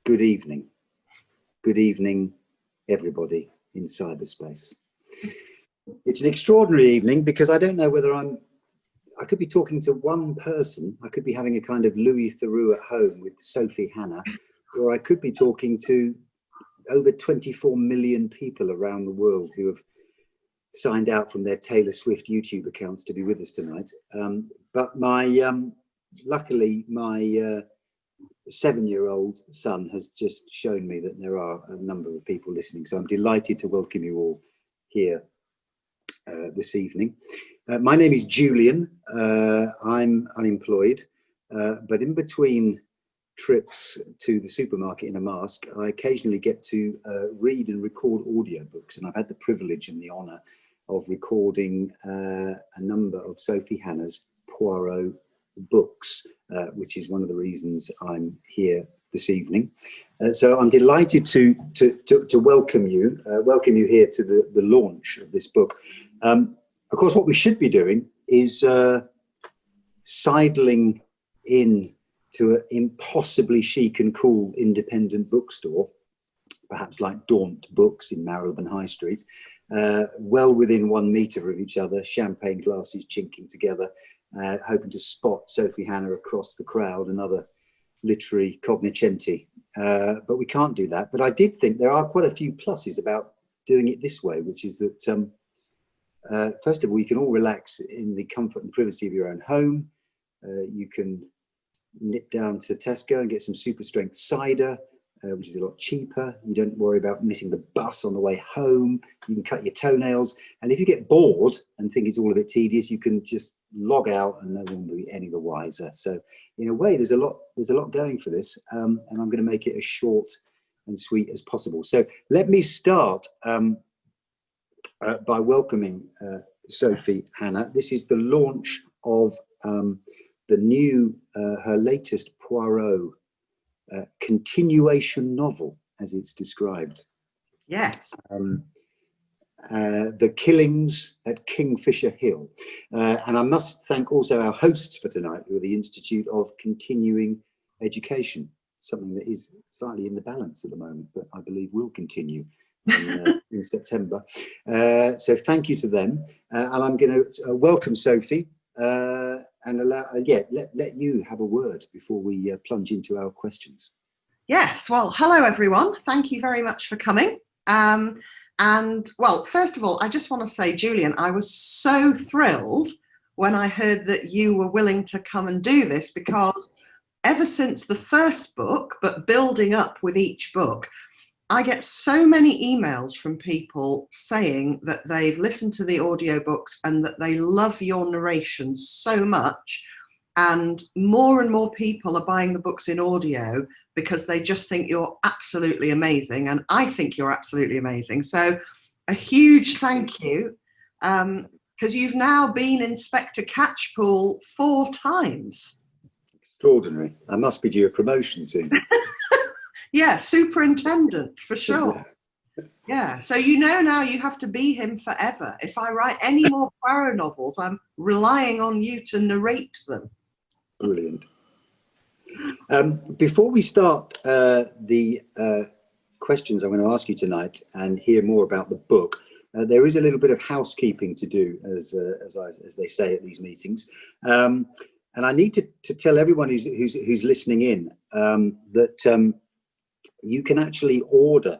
Good evening. Good evening, everybody in cyberspace. It's an extraordinary evening because I don't know whether I could be talking to one person. I could be having a kind of Louis Theroux at home with Sophie Hannah, or I could be talking to over 24 million people around the world who have signed out from their Taylor Swift YouTube accounts to be with us tonight. But luckily, my 7-year-old son has just shown me that there are a number of people listening. So I'm delighted to welcome you all here this evening. My name is Julian. I'm unemployed, but in between trips to the supermarket in a mask, I occasionally get to read and record audiobooks, and I've had the privilege and the honour of recording a number of Sophie Hannah's Poirot books, which is one of the reasons I'm here this evening. So I'm delighted to welcome you here to the launch of this book. Of course, what we should be doing is sidling in to an impossibly chic and cool independent bookstore, perhaps like Daunt Books in Marylebone High Street, well within 1 metre of each other, champagne glasses chinking together, hoping to spot Sophie Hannah across the crowd and other literary cognoscenti. But we can't do that. But I did think there are quite a few pluses about doing it this way, which is that, first of all, you can all relax in the comfort and privacy of your own home. You can nip down to Tesco and get some super strength cider, which is a lot cheaper. You don't worry about missing the bus on the way home. You can cut your toenails. And if you get bored and think it's all a bit tedious, you can just log out and no one will be any the wiser. So in a way, there's a lot going for this. And I'm going to make it as short and sweet as possible. So let me start by welcoming Sophie Hannah. This is the launch of the new, her latest Poirot continuation novel, as it's described. Yes. The Killings at Kingfisher Hill. And I must thank also our hosts for tonight, who are the Institute of Continuing Education, something that is slightly in the balance at the moment, but I believe will continue in September. So thank you to them. And I'm going to welcome Sophie and let you have a word before we plunge into our questions. Yes, well, hello everyone. Thank you very much for coming. And well, first of all, I just want to say, Julian, I was so thrilled when I heard that you were willing to come and do this, because ever since the first book, but building up with each book, I get so many emails from people saying that they've listened to the audiobooks and that they love your narration so much. And more people are buying the books in audio because they just think you're absolutely amazing. And I think you're absolutely amazing. So a huge thank you, because you've now been Inspector Catchpool 4 times. Extraordinary. I must be due a promotion soon. Yeah, superintendent for sure. Yeah, so you know now you have to be him forever. If I write any more Poirot novels, I'm relying on you to narrate them. Brilliant. Before we start the questions I'm going to ask you tonight and hear more about the book, there is a little bit of housekeeping to do, as they say at these meetings. And I need to tell everyone who's listening in that you can actually order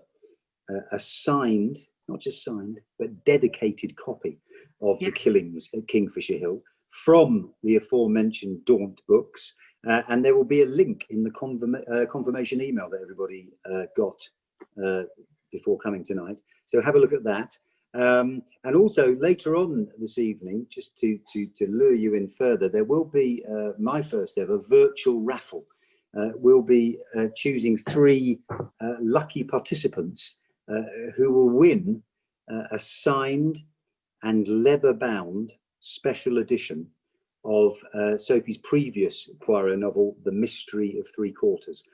a signed, not just signed, but dedicated copy of The Killings at Kingfisher Hill from the aforementioned Daunt Books. And there will be a link in the confirmation email that everybody got before coming tonight. So have a look at that. And also later on this evening, just to lure you in further, there will be my first ever virtual raffle. We'll be choosing 3 lucky participants who will win a signed and leather-bound special edition of Sophie's previous Poirot novel, The Mystery of Three Quarters.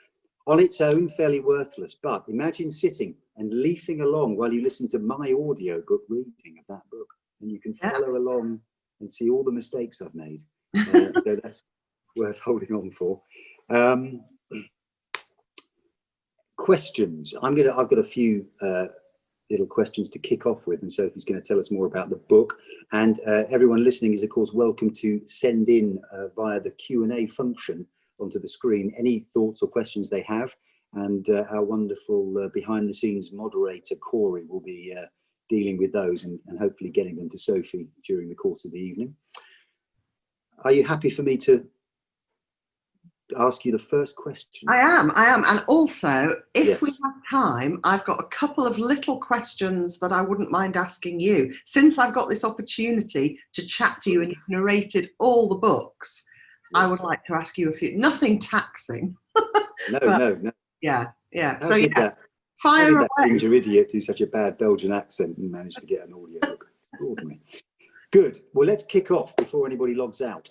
On its own, fairly worthless, but imagine sitting and leafing along while you listen to my audiobook reading of that book, and you can follow along and see all the mistakes I've made. So that's worth holding on for. questions. I've got a few little questions to kick off with, and Sophie's going to tell us more about the book. And everyone listening is, of course, welcome to send in via the Q&A function onto the screen any thoughts or questions they have. And our wonderful behind-the-scenes moderator, Corey, will be dealing with those and hopefully getting them to Sophie during the course of the evening. Are you happy for me to ask you the first question? I am. And also, if Yes. we have time, I've got a couple of little questions that I wouldn't mind asking you. Since I've got this opportunity to chat to you and you've narrated all the books, yes, I would like to ask you a few, nothing taxing. No. Yeah. How So did yeah, that, fire how did away. that ginger idiot do such a bad Belgian accent and manage to get an audio book? Extraordinary. Good. Well, let's kick off before anybody logs out.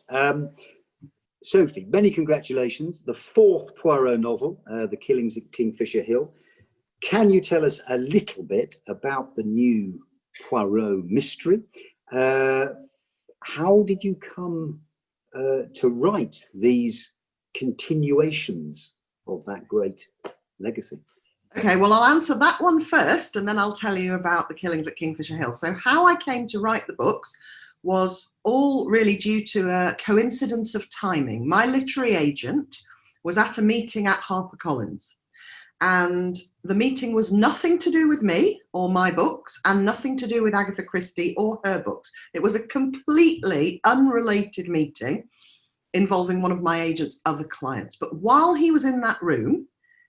Sophie, many congratulations. The 4th Poirot novel, The Killings at Kingfisher Hill. Can you tell us a little bit about the new Poirot mystery? How did you come to write these continuations of that great legacy? Okay, well, I'll answer that one first, and then I'll tell you about The Killings at Kingfisher Hill. So how I came to write the books was all really due to a coincidence of timing. My literary agent was at a meeting at HarperCollins, and the meeting was nothing to do with me or my books and nothing to do with Agatha Christie or her books. It was a completely unrelated meeting involving one of my agent's other clients. But while he was in that room,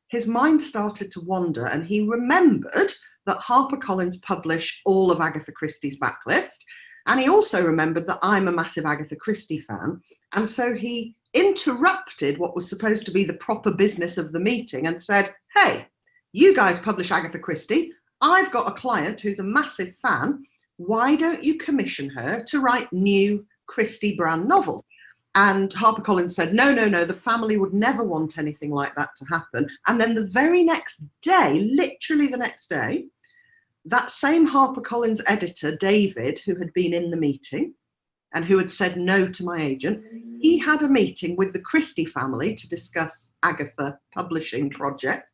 his mind started to wander, and he remembered that HarperCollins publish all of Agatha Christie's backlist. And he also remembered that I'm a massive Agatha Christie fan. And so he interrupted what was supposed to be the proper business of the meeting and said, hey, you guys publish Agatha Christie. I've got a client who's a massive fan. Why don't you commission her to write new Christie brand novels? And HarperCollins said, no, the family would never want anything like that to happen. And then the very next day, literally the next day, that same HarperCollins editor, David, who had been in the meeting and who had said no to my agent, he had a meeting with the Christie family to discuss Agatha publishing projects.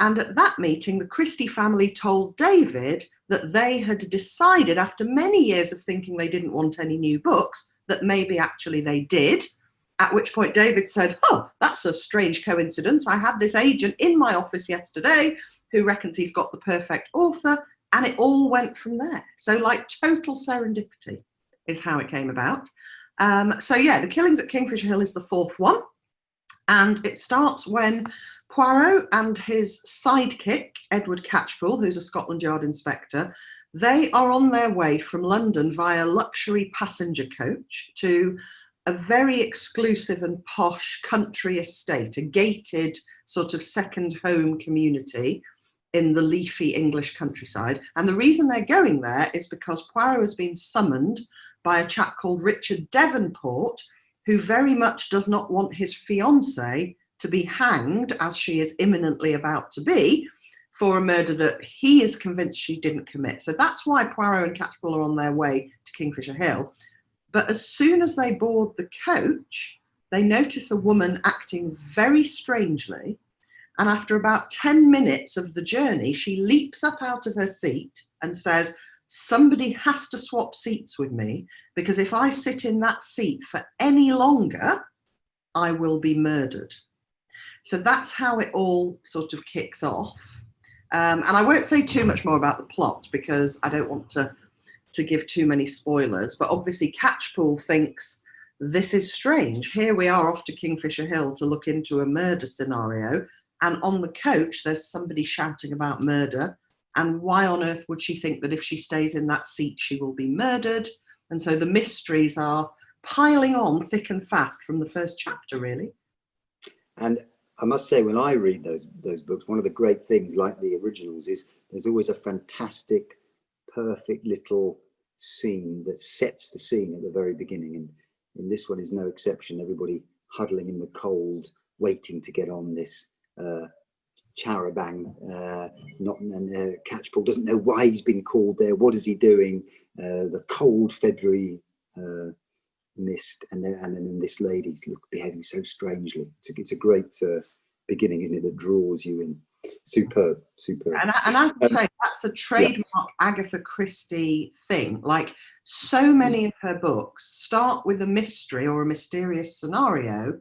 And at that meeting, the Christie family told David that they had decided, after many years of thinking they didn't want any new books, that maybe actually they did. At which point David said, oh, that's a strange coincidence. I had this agent in my office yesterday who reckons he's got the perfect author, and it all went from there. So like total serendipity is how it came about. So yeah, The Killings at Kingfisher Hill is the 4th one, and it starts when Poirot and his sidekick, Edward Catchpole, who's a Scotland Yard inspector, they are on their way from London via luxury passenger coach to a very exclusive and posh country estate, a gated sort of second home community in the leafy English countryside. And the reason they're going there is because Poirot has been summoned by a chap called Richard Devonport, who very much does not want his fiancée to be hanged, as she is imminently about to be, for a murder that he is convinced she didn't commit. So that's why Poirot and Catchpole are on their way to Kingfisher Hill. But as soon as they board the coach, they notice a woman acting very strangely. And after about 10 minutes of the journey, she leaps up out of her seat and says, somebody has to swap seats with me, because if I sit in that seat for any longer, I will be murdered. So that's how it all sort of kicks off. And I won't say too much more about the plot because I don't want to give too many spoilers. But obviously Catchpole thinks this is strange. Here we are off to Kingfisher Hill to look into a murder scenario. And on the coach, there's somebody shouting about murder. And why on earth would she think that if she stays in that seat, she will be murdered? And so the mysteries are piling on thick and fast from the first chapter, really. And I must say, when I read those books, one of the great things, like the originals, is there's always a fantastic, perfect little scene that sets the scene at the very beginning. And in this one is no exception. Everybody huddling in the cold, waiting to get on this charabang. Catchpole doesn't know why he's been called there. What is he doing? The cold February mist, and then this lady's behaving so strangely. It's a great beginning, isn't it, that draws you in. Superb, superb. And as I say, that's a trademark Agatha Christie thing. Like, so many of her books start with a mystery or a mysterious scenario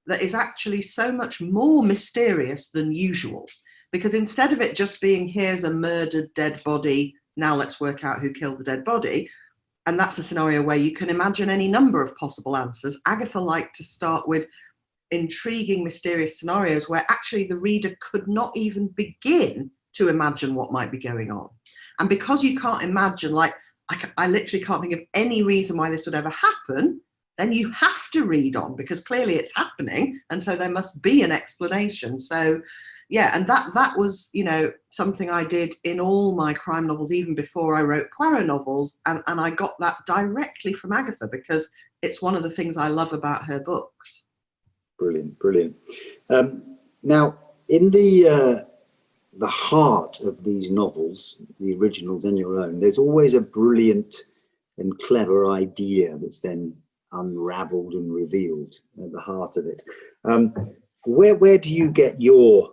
that is actually so much more mysterious than usual. Because instead of it just being, here's a murdered dead body, now let's work out who killed the dead body, and that's a scenario where you can imagine any number of possible answers, Agatha liked to start with intriguing, mysterious scenarios where actually the reader could not even begin to imagine what might be going on. And because you can't imagine, like, I literally can't think of any reason why this would ever happen, then you have to read on, because clearly it's happening, and so there must be an explanation. So yeah, and that was, you know, something I did in all my crime novels, even before I wrote Poirot novels, and I got that directly from Agatha, because it's one of the things I love about her books. Brilliant, brilliant. Now, in the heart of these novels, the originals and your own, there's always a brilliant and clever idea that's then unraveled and revealed at the heart of it. Where do you get your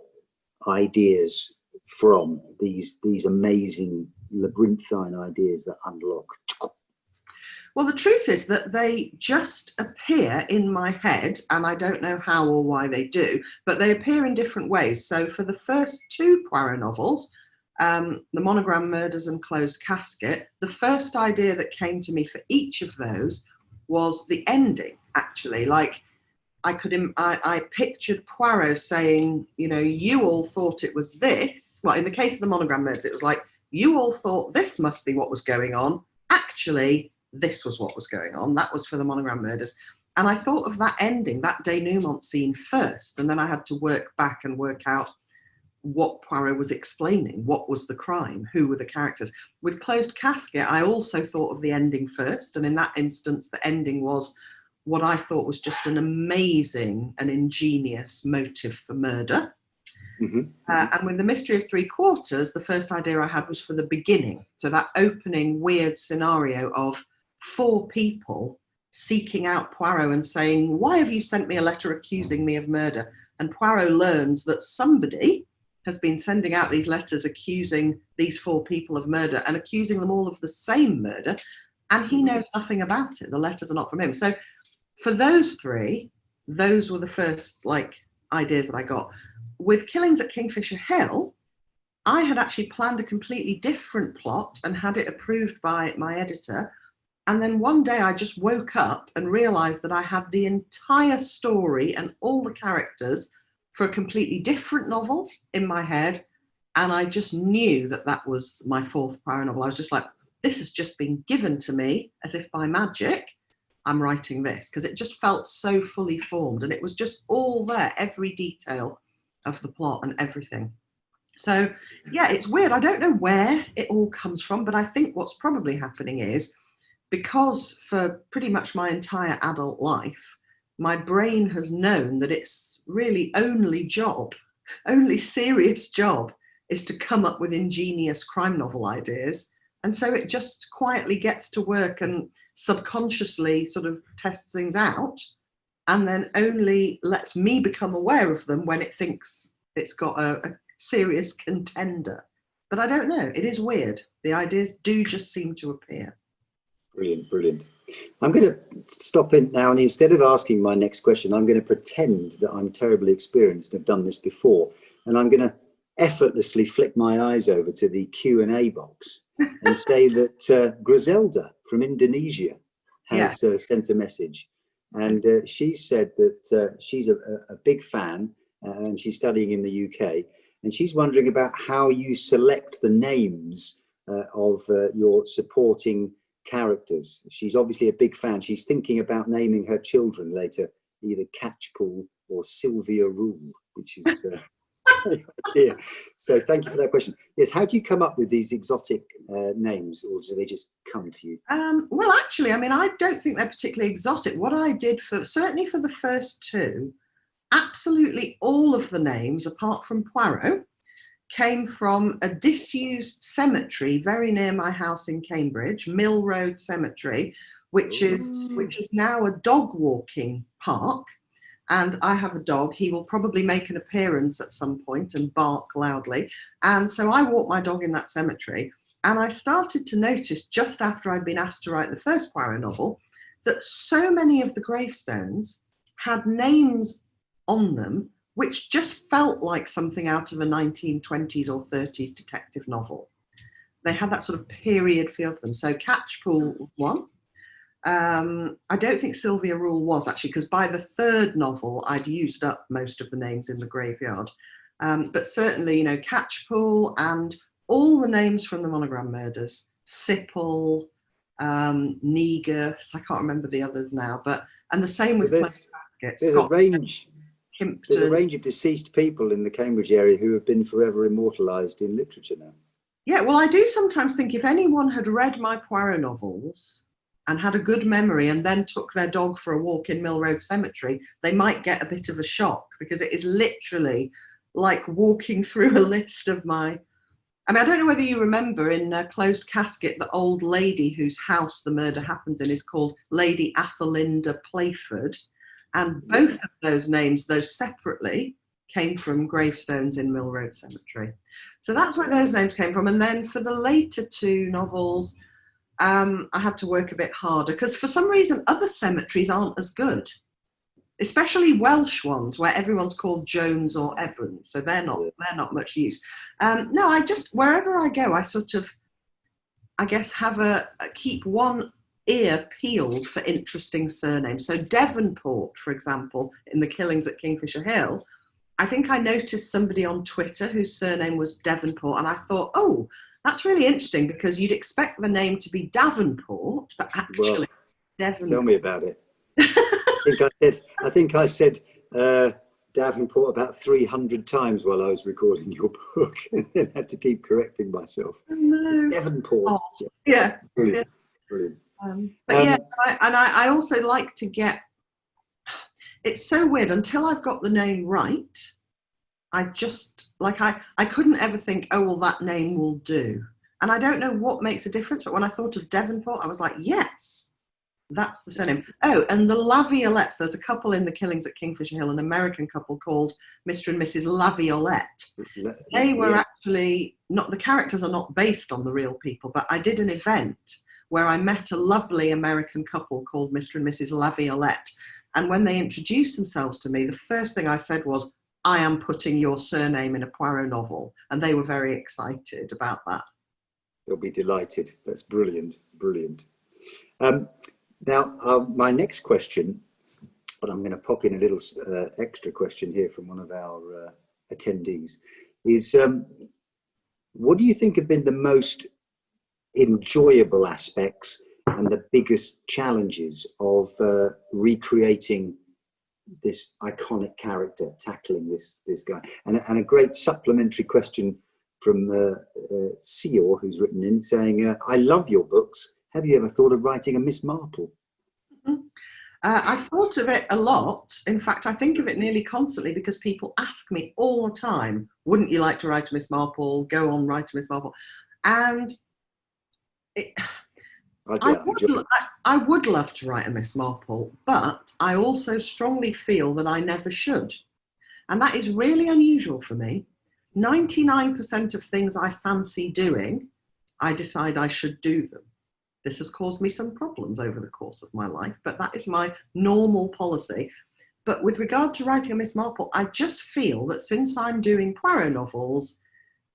ideas from, these amazing labyrinthine ideas that unlock? Well, the truth is that they just appear in my head, and I don't know how or why they do, but they appear in different ways. So for the first two Poirot novels, The Monogram Murders and Closed Casket, the first idea that came to me for each of those was the ending, actually. Like, I pictured Poirot saying, you know, you all thought it was this. Well, in the case of The Monogram Murders, it was like, you all thought this must be what was going on. Actually, this was what was going on. That was for The Monogram Murders. And I thought of that ending, that denouement scene first, and then I had to work back and work out what Poirot was explaining. What was the crime? Who were the characters? With Closed Casket, I also thought of the ending first, and in that instance, the ending was what I thought was just an amazing and ingenious motive for murder. And with The Mystery of Three Quarters, the first idea I had was for the beginning. So that opening weird scenario of four people seeking out Poirot and saying, why have you sent me a letter accusing me of murder? And Poirot learns that somebody has been sending out these letters accusing these four people of murder and accusing them all of the same murder, and he knows nothing about it. The letters are not from him. So for those three, those were the first ideas that I got. With Killings at Kingfisher Hill, I had actually planned a completely different plot and had it approved by my editor. And then one day I just woke up and realized that I had the entire story and all the characters for a completely different novel in my head. And I just knew that that was my fourth Poirot novel. I was just like, this has just been given to me as if by magic. I'm writing this, because it just felt so fully formed, and it was just all there, every detail of the plot and everything. So yeah, it's weird. I don't know where it all comes from, but I think what's probably happening is, because for pretty much my entire adult life, my brain has known that its really only serious job is to come up with ingenious crime novel ideas. And so it just quietly gets to work and subconsciously sort of tests things out, and then only lets me become aware of them when it thinks it's got a serious contender. But I don't know. It is weird. The ideas do just seem to appear. Brilliant, brilliant. I'm going to stop it now, and instead of asking my next question, I'm going to pretend that I'm terribly experienced and have done this before, and I'm going to effortlessly flick my eyes over to the Q&A box and say that Griselda from Indonesia has sent a message, and she said that she's a big fan, and she's studying in the UK, and she's wondering about how you select the names of your supporting characters. She's obviously a big fan. She's thinking about naming her children later either Catchpool or Sylvia Rule, which is yeah. So thank you for that question. Yes, how do you come up with these exotic names, or do they just come to you? Well, actually, I mean, I don't think they're particularly exotic. What I did certainly for the first two, absolutely all of the names, apart from Poirot, came from a disused cemetery very near my house in Cambridge, Mill Road Cemetery, which is now a dog walking park. and I have a dog. He will probably make an appearance at some point and bark loudly. And so I walk my dog in that cemetery, and I started to notice just after I'd been asked to write the first Poirot novel that so many of the gravestones had names on them which just felt like something out of a 1920s or 30s detective novel. They had that sort of period feel to them. So Catchpool was one. I don't think Sylvia Rule was, actually, because by the third novel, I'd used up most of the names in the graveyard. But certainly, Catchpool and all the names from the Monogram murders, Sipple, Negus, I can't remember the others now, and the same with Close Casket. There's Scott, a range. Kimpton. There's a range of deceased people in the Cambridge area who have been forever immortalised in literature now. Yeah, well, I do sometimes think if anyone had read my Poirot novels and had a good memory and then took their dog for a walk in Mill Road Cemetery, they might get a bit of a shock, because it is literally like walking through a list of my... I don't know whether you remember in Closed Casket, the old lady whose house the murder happens in is called Lady Athelinda Playford. And both of those names, though separately, came from gravestones in Mill Road Cemetery. So that's where those names came from. And then for the later two novels, I had to work a bit harder, because for some reason other cemeteries aren't as good, especially Welsh ones where everyone's called Jones or Evans. So they're not much use. No, I just, wherever I go, I sort of, I guess, keep one ear peeled for interesting surnames. So Devonport, for example, in the killings at Kingfisher Hill, I think I noticed somebody on Twitter whose surname was Devonport, and I thought, oh, that's really interesting, because you'd expect the name to be Davenport, but actually Devonport. Tell me about it. I think I said Davenport about 300 times while I was recording your book, and then had to keep correcting myself. Oh, no. It's Devonport. Oh, yeah. Brilliant. Brilliant. I also like to get... It's so weird. Until I've got the name right, I just, I couldn't ever think, oh, well, that name will do. And I don't know what makes a difference, but when I thought of Devonport, I was like, yes, that's the surname. Oh, and the Laviolettes, there's a couple in the killings at Kingfisher Hill, an American couple called Mr. and Mrs. Laviolette. They were actually not, the characters are not based on the real people, but I did an event where I met a lovely American couple called Mr. and Mrs. Laviolette. And when they introduced themselves to me, the first thing I said was, I am putting your surname in a Poirot novel. And they were very excited about that. They'll be delighted. That's brilliant, brilliant. Now, my next question, but I'm going to pop in a little extra question here from one of our attendees, is what do you think have been the most enjoyable aspects and the biggest challenges of recreating this iconic character, tackling this guy? And a great supplementary question from Sior, who's written in, saying, I love your books. Have you ever thought of writing a Miss Marple? I thought of it a lot. In fact, I think of it nearly constantly, because people ask me all the time, wouldn't you like to write a Miss Marple? Go on, write a Miss Marple. And I would love to write a Miss Marple, but I also strongly feel that I never should. And that is really unusual for me. 99% of things I fancy doing, I decide I should do them. This has caused me some problems over the course of my life, but that is my normal policy. But with regard to writing a Miss Marple, I just feel that since I'm doing Poirot novels,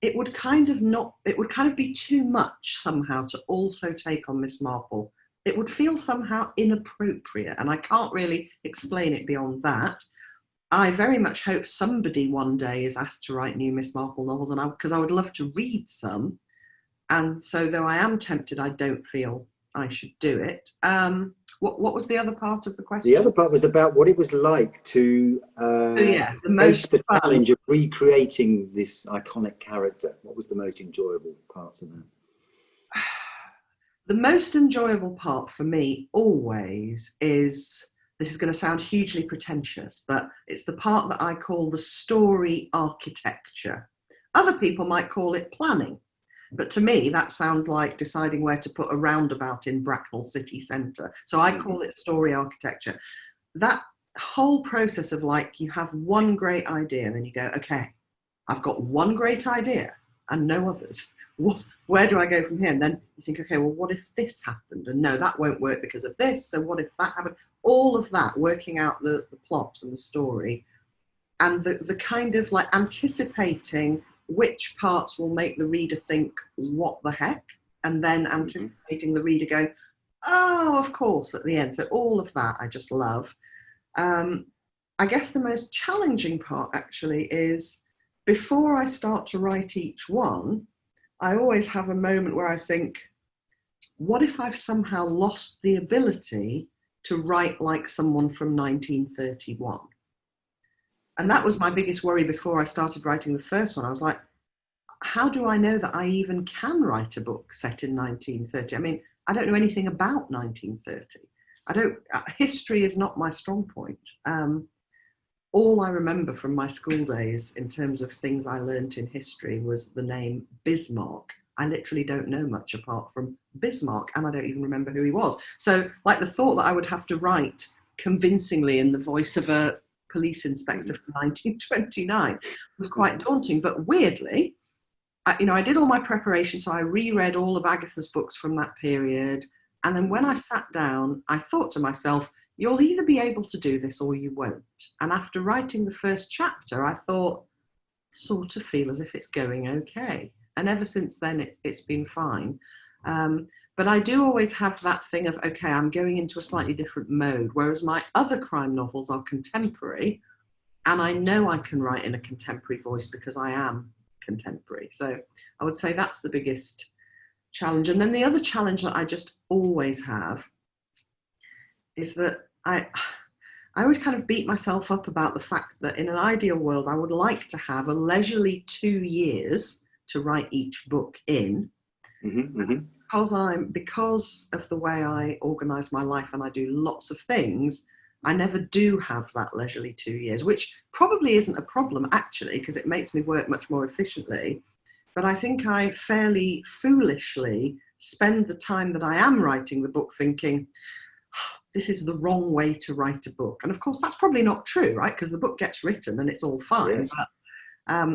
it would kind of be too much somehow to also take on Miss Marple. It would feel somehow inappropriate, and I can't really explain it beyond that. I very much hope somebody one day is asked to write new Miss Marple novels, and because I would love to read some. And so, though I am tempted, I don't feel I should do it. What was the other part of the question? The other part was about what it was like to face the challenge of recreating this iconic character. What was the most enjoyable parts of that? The most enjoyable part for me always is, this is going to sound hugely pretentious, but it's the part that I call the story architecture. Other people might call it planning. But to me, that sounds like deciding where to put a roundabout in Bracknell city centre. So I call it story architecture. That whole process of like, you have one great idea and then you go, okay, I've got one great idea and no others. Where do I go from here? And then you think, okay, well, what if this happened? And no, that won't work because of this. So what if that happened? All of that, working out the plot and the story, and the kind of like anticipating which parts will make the reader think, what the heck? And then anticipating the reader going, oh, of course, at the end. So all of that I just love. I guess the most challenging part actually is before I start to write each one, I always have a moment where I think, what if I've somehow lost the ability to write like someone from 1931? And that was my biggest worry before I started writing the first one. I was like, how do I know that I even can write a book set in 1930? I mean, I don't know anything about 1930. History is not my strong point. All I remember from my school days in terms of things I learnt in history was the name Bismarck. I literally don't know much apart from Bismarck, and I don't even remember who he was. So like the thought that I would have to write convincingly in the voice of a police inspector from 1929 was quite daunting. But weirdly, I did all my preparation, so I reread all of Agatha's books from that period. And then when I sat down, I thought to myself, you'll either be able to do this or you won't. And after writing the first chapter, I thought, sort of feel as if it's going okay. And ever since then, it's been fine. But I do always have that thing of, okay, I'm going into a slightly different mode, whereas my other crime novels are contemporary, and I know I can write in a contemporary voice because I am contemporary. So I would say that's the biggest challenge. And then the other challenge that I just always have is that I always kind of beat myself up about the fact that in an ideal world, I would like to have a leisurely 2 years to write each book in. Because of the way I organise my life and I do lots of things, I never do have that leisurely 2 years, which probably isn't a problem actually, because it makes me work much more efficiently. But I think I fairly foolishly spend the time that I am writing the book thinking, this is the wrong way to write a book. And of course, that's probably not true, right? Because the book gets written and it's all fine. Yes. But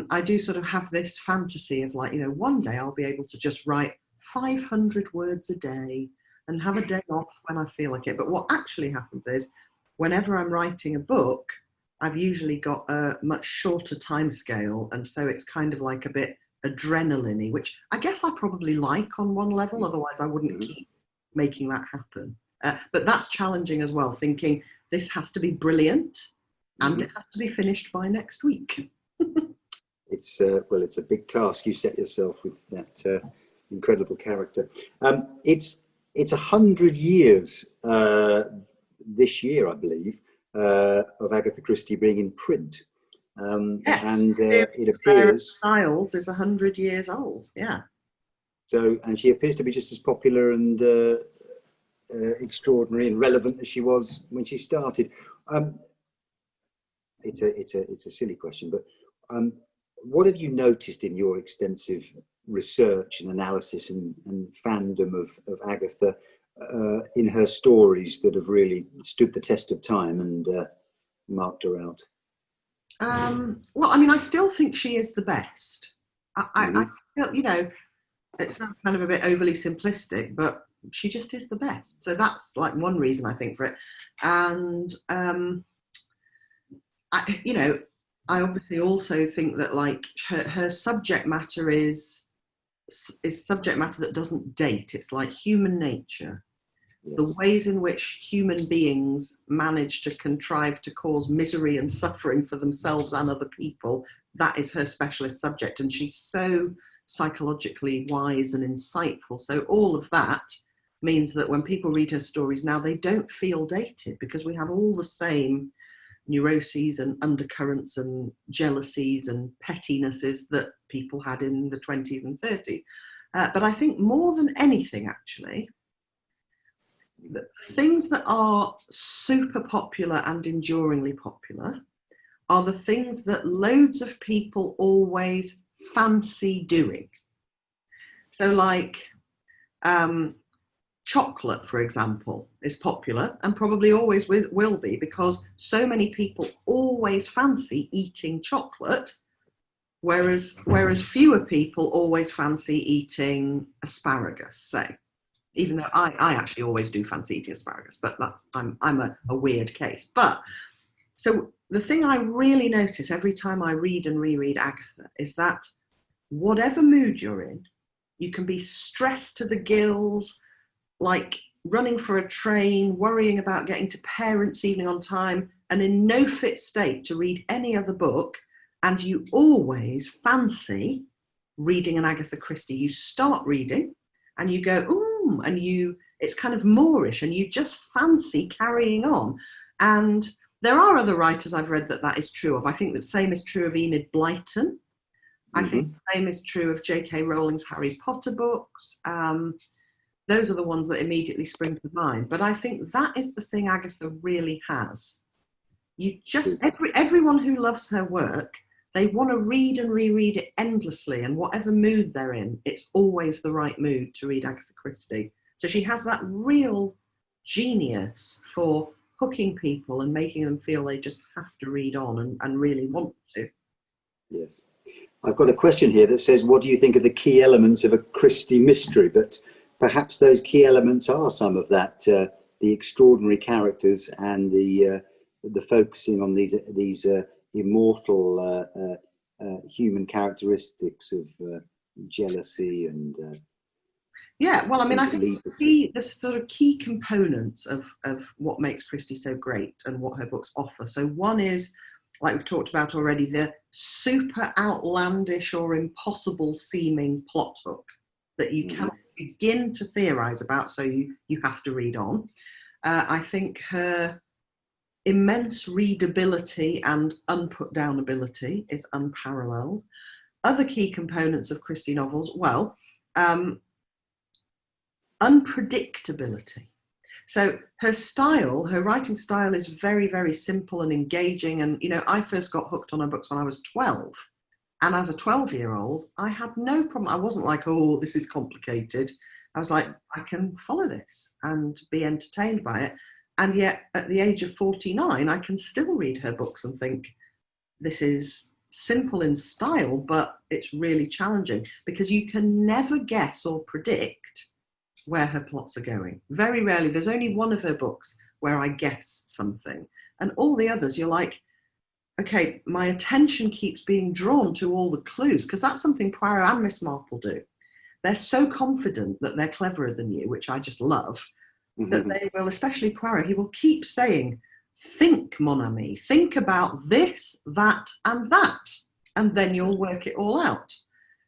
I do sort of have this fantasy of like, one day I'll be able to just write 500 words a day and have a day off when I feel like it. But what actually happens is whenever I'm writing a book, I've usually got a much shorter time scale. And so it's kind of like a bit adrenaline-y, which I guess I probably like on one level. Otherwise, I wouldn't keep making that happen. But that's challenging as well, thinking this has to be brilliant and it has to be finished by next week. It's a big task you set yourself with that incredible character. It's 100 years this year, I believe, of Agatha Christie being in print. Yes, and it appears Niles is 100 years old. Yeah. So, and she appears to be just as popular and extraordinary and relevant as she was when she started. It's a silly question, but what have you noticed in your extensive research and analysis and fandom of Agatha in her stories that have really stood the test of time and marked her out? Well, I mean, I still think she is the best. I feel, it sounds kind of a bit overly simplistic, but she just is the best. So that's like one reason I think for it. And I obviously also think that like her subject matter is subject matter that doesn't date. It's like human nature. Yes. The ways in which human beings manage to contrive to cause misery and suffering for themselves and other people, that is her specialist subject. And she's so psychologically wise and insightful. So all of that means that when people read her stories now, they don't feel dated because we have all the same neuroses and undercurrents and jealousies and pettinesses that people had in the 20s and 30s. But I think more than anything, actually, the things that are super popular and enduringly popular are the things that loads of people always fancy doing. So like, chocolate, for example, is popular and probably always will be, because so many people always fancy eating chocolate, whereas fewer people always fancy eating asparagus, say. Even though I actually always do fancy eating asparagus, but I'm a weird case. But so the thing I really notice every time I read and reread Agatha is that whatever mood you're in, you can be stressed to the gills, like running for a train, worrying about getting to parents' evening on time, and in no fit state to read any other book, and you always fancy reading an Agatha Christie. You start reading and you go, ooh, and it's kind of Moorish, and you just fancy carrying on. And there are other writers I've read that is true of. I think the same is true of Enid Blyton. I think the same is true of J.K. Rowling's Harry Potter books. Those are the ones that immediately spring to mind. But I think that is the thing Agatha really has. You just, everyone who loves her work, they want to read and reread it endlessly, and whatever mood they're in, it's always the right mood to read Agatha Christie. So she has that real genius for hooking people and making them feel they just have to read on and really want to. Yes. I've got a question here that says, what do you think of the key elements of a Christie mystery? But perhaps those key elements are some of that, the extraordinary characters and the focusing on these immortal human characteristics of jealousy and yeah, well, I mean, I think the sort of key components of what makes Christie so great and what her books offer. So one is, like we've talked about already, the super outlandish or impossible seeming plot hook that you cannot begin to theorize about, so you have to read on. I think her immense readability and unput down ability is unparalleled. Other key components of Christie novels, well, unpredictability. So her writing style is very, very simple and engaging. And, I first got hooked on her books when I was 12. And as a 12-year-old, I had no problem. I wasn't like, oh, this is complicated. I was like, I can follow this and be entertained by it. And yet at the age of 49, I can still read her books and think this is simple in style, but it's really challenging because you can never guess or predict where her plots are going. Very rarely. There's only one of her books where I guessed something. And all the others, you're like, okay, my attention keeps being drawn to all the clues, because that's something Poirot and Miss Marple do. They're so confident that they're cleverer than you, which I just love, that they will, especially Poirot, he will keep saying, think, mon ami, think about this, that, and that, and then you'll work it all out.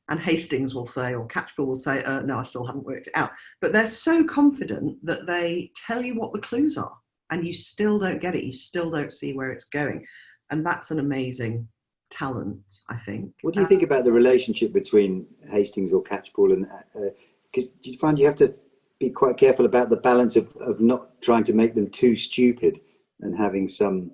And Hastings will say, or Catchpole will say, no, I still haven't worked it out. But they're so confident that they tell you what the clues are, and you still don't get it. You still don't see where it's going. And that's an amazing talent, I think. What do you think about the relationship between Hastings or Catchpole and, because do you find you have to be quite careful about the balance of not trying to make them too stupid and having some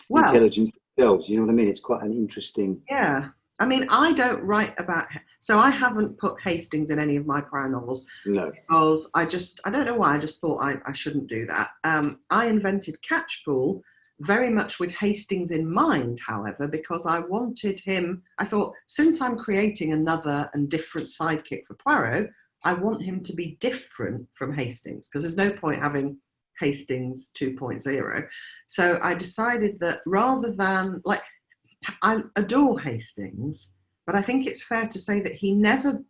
intelligence themselves? You know what I mean? It's quite an interesting... Yeah. I mean, I don't write about... So I haven't put Hastings in any of my Poirot novels. No. Because I don't know why, I just thought I shouldn't do that. I invented Catchpole very much with Hastings in mind, however, because I wanted him... I thought, since I'm creating another and different sidekick for Poirot, I want him to be different from Hastings, because there's no point having Hastings 2.0. So I decided that rather than... I adore Hastings, but I think it's fair to say that he never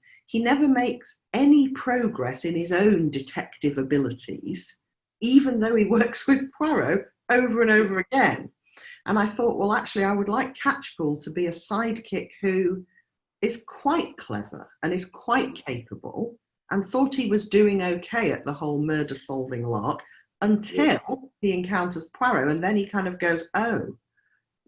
makes any progress in his own detective abilities, even though he works with Poirot over and over again. And I thought, well, actually, I would like Catchpole to be a sidekick who is quite clever and is quite capable, and thought he was doing okay at the whole murder-solving lark until he encounters Poirot, and then he kind of goes, oh,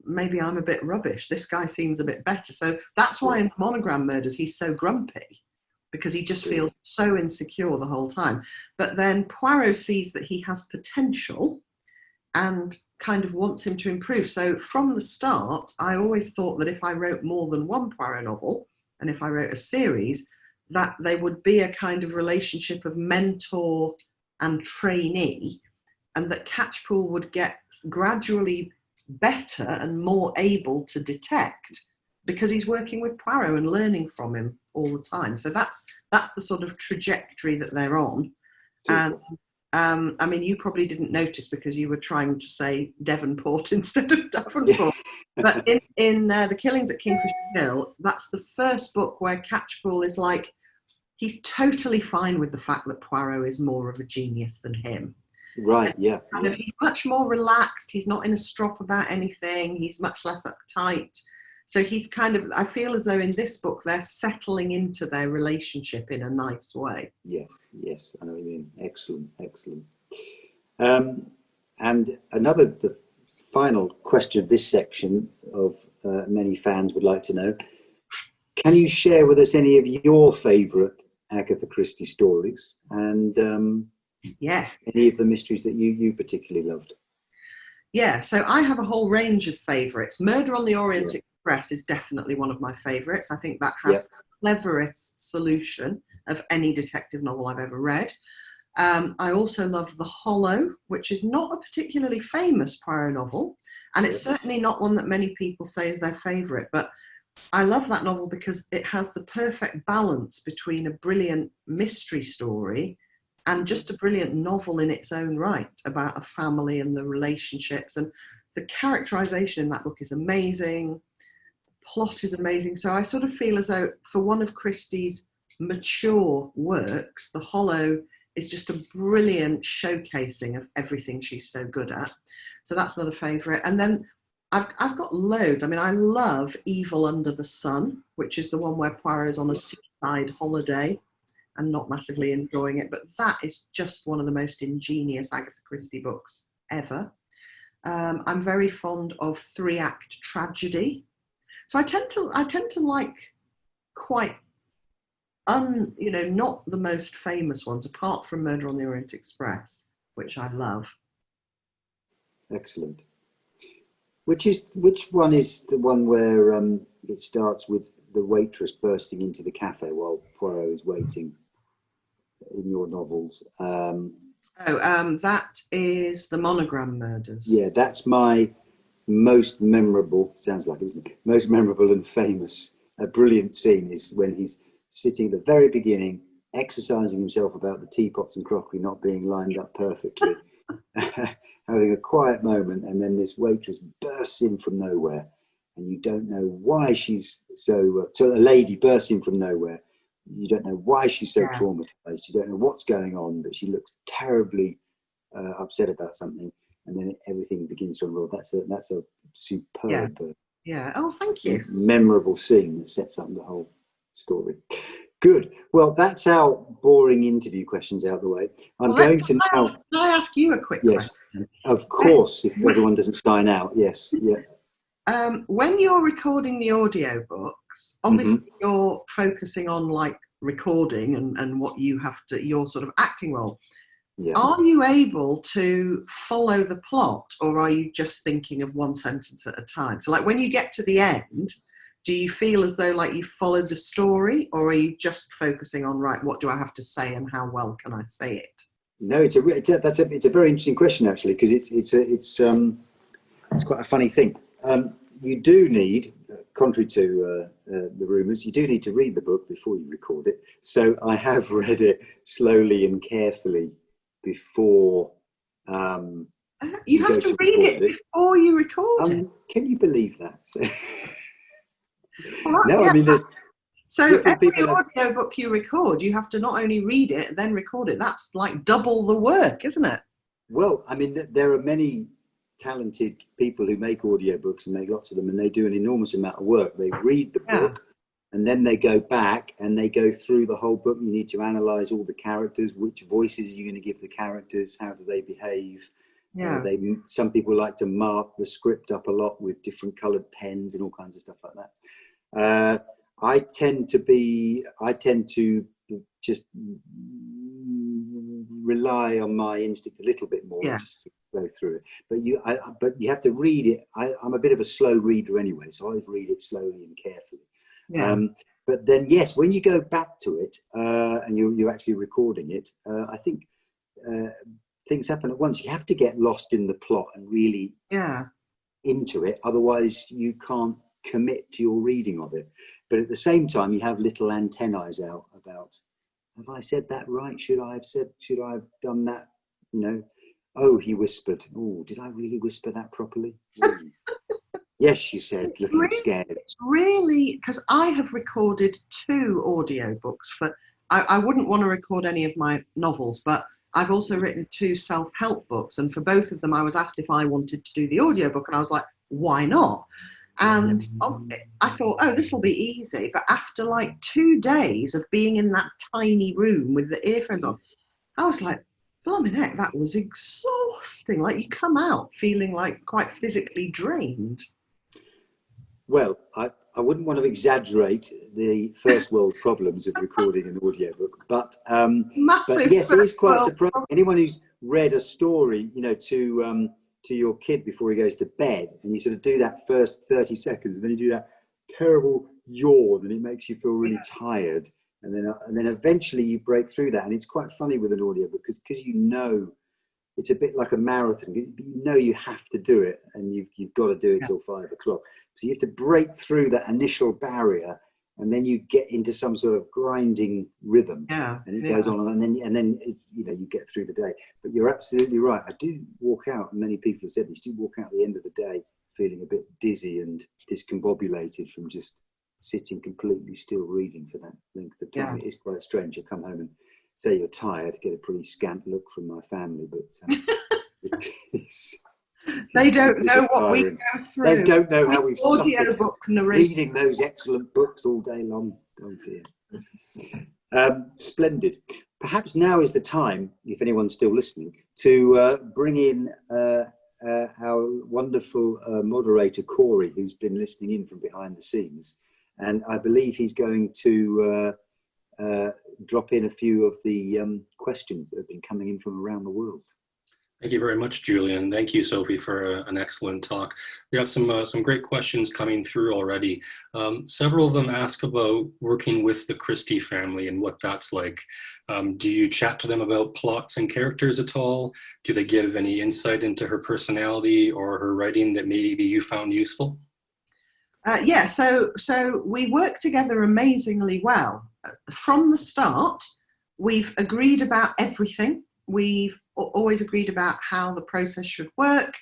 maybe I'm a bit rubbish. This guy seems a bit better. So that's why in the Monogram Murders, he's so grumpy, because he just feels so insecure the whole time. But then Poirot sees that he has potential and kind of wants him to improve. So from the start, I always thought that if I wrote more than one Poirot novel, and if I wrote a series, that they would be a kind of relationship of mentor and trainee, and that Catchpool would get gradually better and more able to detect because he's working with Poirot and learning from him all the time. So that's the sort of trajectory that they're on. And I mean, you probably didn't notice because you were trying to say Devonport instead of Davenport. But in The Killings at Kingfisher Hill, that's the first book where Catchpool is like, he's totally fine with the fact that Poirot is more of a genius than him. Right, yeah. He's much more relaxed. He's not in a strop about anything. He's much less uptight. So he's kind of, I feel as though in this book, they're settling into their relationship in a nice way. Yes, I know what you mean. Excellent. And the final question of this section of many fans would like to know, can you share with us any of your favourite Agatha Christie stories and any of the mysteries that you particularly loved? Yeah, so I have a whole range of favourites. Murder on the Orient Express is definitely one of my favourites. I think that has the cleverest solution of any detective novel I've ever read. I also love The Hollow, which is not a particularly famous Poirot novel, and it's certainly not one that many people say is their favourite, but I love that novel because it has the perfect balance between a brilliant mystery story and just a brilliant novel in its own right about a family and the relationships. And the characterization in that book is amazing. The plot is amazing. So I sort of feel as though for one of Christie's mature works, The Hollow is just a brilliant showcasing of everything she's so good at. So that's another favourite. And then I've got loads. I mean, I love Evil Under the Sun, which is the one where Poirot's on a seaside holiday and not massively enjoying it. But that is just one of the most ingenious Agatha Christie books ever. I'm very fond of three-act tragedy. So I tend to like quite not the most famous ones, apart from Murder on the Orient Express, which I love. Excellent. Which one is the one where it starts with the waitress bursting into the cafe while Poirot is waiting in your novels? That is The Monogram Murders. Yeah, that's my most memorable, sounds like it, isn't it? Most memorable and famous, brilliant scene is when he's sitting at the very beginning, exercising himself about the teapots and crockery not being lined up perfectly. Having a quiet moment, and then this waitress bursts in from nowhere, and you don't know why she's so a lady bursts in from nowhere. You don't know why she's so traumatized. You don't know what's going on, but she looks terribly upset about something, and then everything begins to unroll. That's a superb, Oh, thank you. Memorable scene that sets up the whole story. Good. Well, that's our boring interview questions out of the way. Can I ask you a quick question? Yes, of course, if everyone doesn't sign out, yes. Yeah. When you're recording the audiobooks, obviously you're focusing on like recording and what you have to, your sort of acting role. Yeah. Are you able to follow the plot, or are you just thinking of one sentence at a time? So like when you get to the end, do you feel as though like you followed the story, or are you just focusing on, right, what do I have to say and how well can I say it? No, it's a very interesting question actually, because it's quite a funny thing. You do need, contrary to the rumours, you do need to read the book before you record it. So I have read it slowly and carefully before. You have to read it before you record it. Can you believe that? I mean, so every audiobook you record, you have to not only read it, then record it. That's like double the work, isn't it? Well, I mean, there are many talented people who make audiobooks and make lots of them, and they do an enormous amount of work. They read the book, and then they go back and they go through the whole book. You need to analyse all the characters, which voices are you going to give the characters, how do they behave. Yeah. Some people like to mark the script up a lot with different coloured pens and all kinds of stuff like that. I tend to just rely on my instinct a little bit more, just to go through it. But you have to read it. I'm a bit of a slow reader anyway, so I always read it slowly and carefully. But then, yes, when you go back to it and you're actually recording it, I think things happen at once. You have to get lost in the plot and really into it. Otherwise, you can't commit to your reading of it. But at the same time, you have little antennae out about, have I said that right? Should I have done that? You know, oh, he whispered. Oh, did I really whisper that properly? Yes, she said, looking scared. It's really, because I have recorded 2 audiobooks for, I wouldn't want to record any of my novels, but I've also written 2 self-help books. And for both of them, I was asked if I wanted to do the audiobook. And I was like, why not? And I thought, oh, this will be easy. But after like 2 days of being in that tiny room with the earphones on, I was like, blimey heck, that was exhausting. Like, you come out feeling like quite physically drained. Well, I wouldn't want to exaggerate the first world problems of recording an audiobook, but yes, it is quite surprising. Anyone who's read a story, you know, to your kid before he goes to bed, and you sort of do that first 30 seconds, and then you do that terrible yawn, and it makes you feel really tired, and then eventually you break through that, and it's quite funny with an audiobook because you know. It's a bit like a marathon. You know you have to do it, and you've got to do it till 5 o'clock. So you have to break through that initial barrier, and then you get into some sort of grinding rhythm, and it goes on, and then you know, you get through the day. But you're absolutely right. I do walk out, and many people have said this. You do walk out at the end of the day feeling a bit dizzy and discombobulated from just sitting completely still reading for that length of time. It is quite strange. You come home and say you're tired, get a pretty scant look from my family, but they don't know what we go through. They don't know how we've suffered reading those excellent books all day long. Oh dear. Splendid. Perhaps now is the time, if anyone's still listening, to bring in our wonderful moderator, Corey, who's been listening in from behind the scenes. And I believe he's going to drop in a few of the questions that have been coming in from around the world. Thank you very much, Julian. Thank you, Sophie, for an excellent talk. We have some great questions coming through already. Several of them ask about working with the Christie family and what that's like. Do you chat to them about plots and characters at all? Do they give any insight into her personality or her writing that maybe you found useful? So we work together amazingly well. From the start, we've agreed about everything. We've always agreed about how the process should work,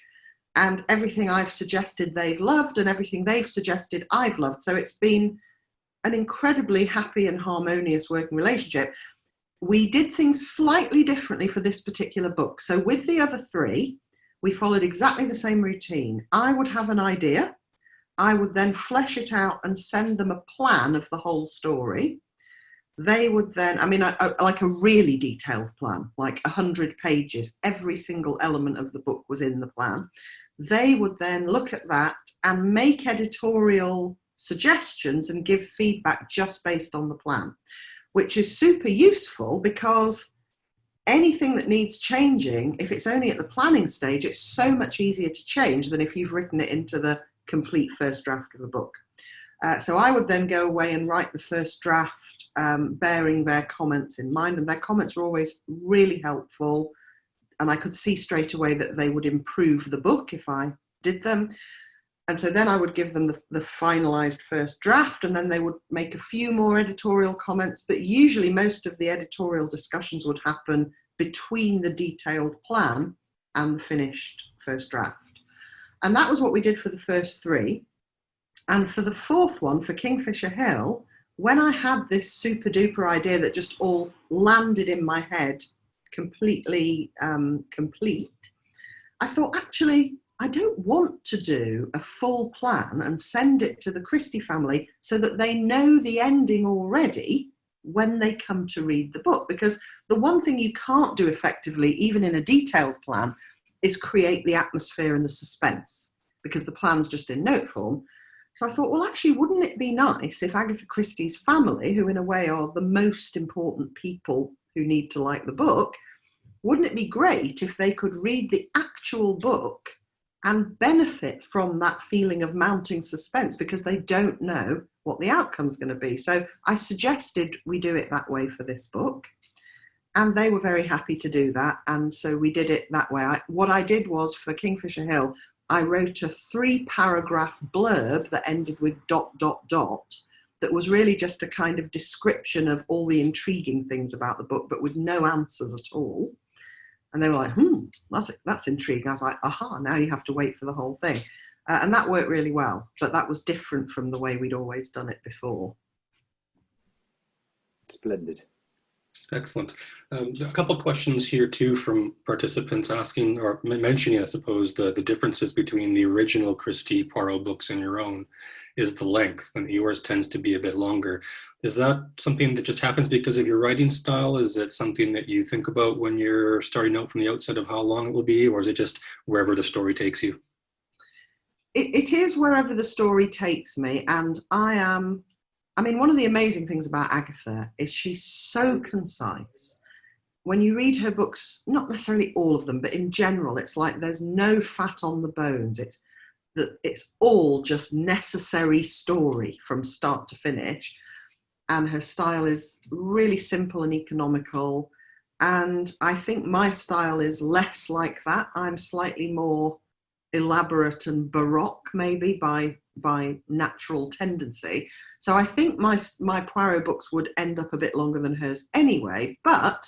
and everything I've suggested they've loved, and everything they've suggested I've loved. So it's been an incredibly happy and harmonious working relationship. We did things slightly differently for this particular book. So with the other 3, we followed exactly the same routine. I would have an idea. I would then flesh it out and send them a plan of the whole story. They would then, like a really detailed plan, like 100 pages, every single element of the book was in the plan. They would then look at that and make editorial suggestions and give feedback just based on the plan, which is super useful because anything that needs changing, if it's only at the planning stage, it's so much easier to change than if you've written it into the complete first draft of a book. So I would then go away and write the first draft, bearing their comments in mind, and their comments were always really helpful, and I could see straight away that they would improve the book if I did them. And so then I would give them the finalized first draft, and then they would make a few more editorial comments, but usually most of the editorial discussions would happen between the detailed plan and the finished first draft. And that was what we did for the first 3. And for the 4th one, for Kingfisher Hill, when I had this super duper idea that just all landed in my head completely complete, I thought, actually, I don't want to do a full plan and send it to the Christie family so that they know the ending already when they come to read the book. Because the one thing you can't do effectively, even in a detailed plan, is create the atmosphere and the suspense, because the plan's just in note form. So I thought, well, actually, wouldn't it be nice if Agatha Christie's family, who in a way are the most important people who need to like the book, wouldn't it be great if they could read the actual book and benefit from that feeling of mounting suspense because they don't know what the outcome's going to be. So I suggested we do it that way for this book, and they were very happy to do that. And so we did it that way. What I did was, for Kingfisher Hill, I wrote a 3-paragraph blurb that ended with ... that was really just a kind of description of all the intriguing things about the book, but with no answers at all. And they were like, that's intriguing. I was like, aha, now you have to wait for the whole thing. And that worked really well, but that was different from the way we'd always done it before. Splendid. Excellent. A couple of questions here too from participants asking or mentioning, I suppose, the differences between the original Christie Poirot books and your own is the length, and yours tends to be a bit longer. Is that something that just happens because of your writing style? Is it something that you think about when you're starting out from the outset of how long it will be, or is it just wherever the story takes you? It is wherever the story takes me, and one of the amazing things about Agatha is she's so concise. When you read her books, not necessarily all of them, but in general, it's like there's no fat on the bones. It's all just necessary story from start to finish. And her style is really simple and economical. And I think my style is less like that. I'm slightly more elaborate and baroque, maybe by natural tendency. So I think my Poirot books would end up a bit longer than hers anyway, but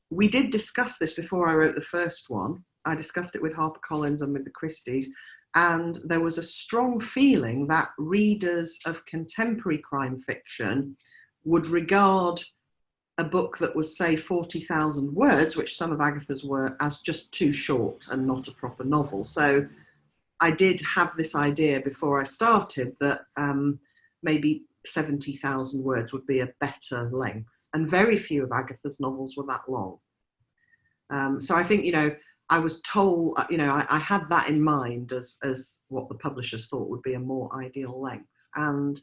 we did discuss this before I wrote the first one. I discussed it with HarperCollins and with the Christies, and there was a strong feeling that readers of contemporary crime fiction would regard a book that was, say, 40,000 words, which some of Agatha's were, as just too short and not a proper novel. So I did have this idea before I started that maybe 70,000 words would be a better length. And very few of Agatha's novels were that long. So I think, I was told, I had that in mind as what the publishers thought would be a more ideal length. And